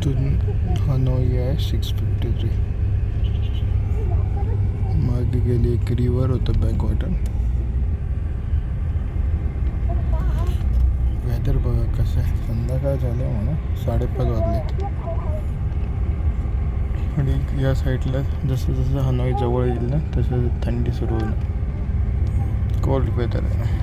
इथून हनोई आहे 653. मागे गेली एक रिवर होतं बॅकवॉटर. वेदर बघा कसं आहे. संध्याकाळ झालं म्हणा 5:30 वाजलेत. आणि या साईडला जसं जसं हनोई जवळ येईल ना तसं थंडी सुरू होईल. कोल्ड वेदर आहे.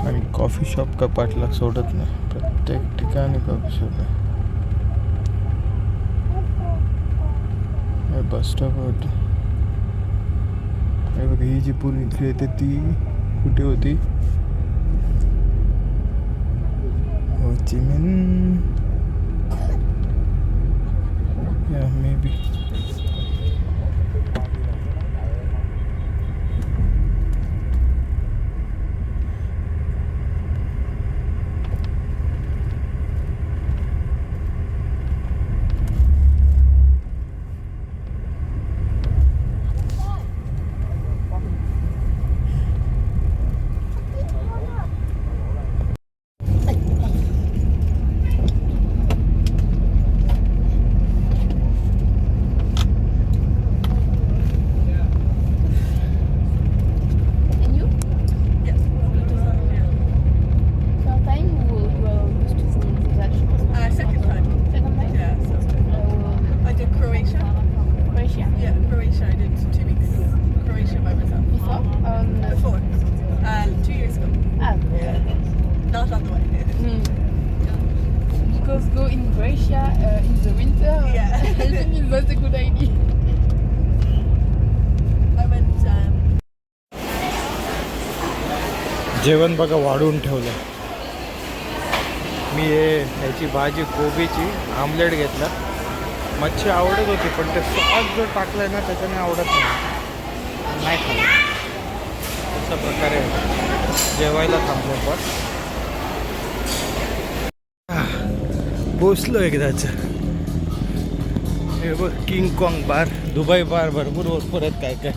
आणि कॉफी शॉप का पाठलाग सोडत नाही. प्रत्येक ठिकाणी कॉफी शॉप आहे. बस स्टॉप होती. बघा ही जी पूल इथली येते ती कुठे होती. हो ची मिन या may be. Because go in Croatia in the winter, I think it was a good idea. I went. जेवण बघा वाढवून ठेवलं. मी ह्याची भाजी कोबीची आमलेट घेतला. मच्छी आवडत होती पण ते सॉस जो टाकलाय ना त्याच्याने आवडत नाही खाल्लं. अशा प्रकारे जेवायला थांबलो. पण पोचलो एकदाच. हे बघ किंग कॉंग बार, दुबई बार, भरपूर परत काय काय.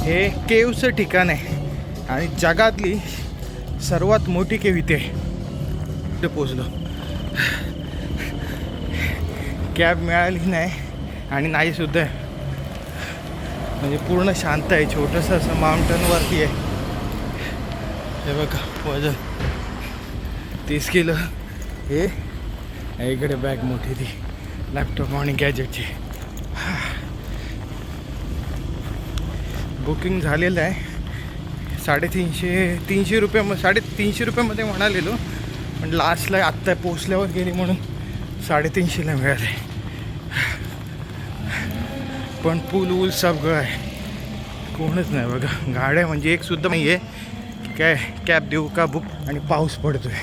हे केवचं ठिकाण आहे आणि जगातली सर्वात मोठी केव इथे इथे पोचलो. कॅब मिळाली नाही आणि नाही सुद्धा. म्हणजे पूर्ण शांत आहे. छोटंसं असं माउंटनवरती आहे. हे बघा वजन 30 किलो. हे इकडे बॅग मोठी ती लॅपटॉप आणि गॅजेटची. बुकिंग झालेलं आहे. 350 रुपये 350 रुपयामध्ये म्हणालेलो पण लास्टला आत्ता पोचल्यावर गेली म्हणून 350ला मिळाले. पण पूल सगळं आहे. कोणच नाही बघा. गाड्या म्हणजे एक सुद्धा नाही आहे. काय कॅब देऊ का बुक. आणि पाऊस पडतोय.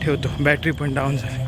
ठेवतो. बॅटरी पण डाऊन झाली.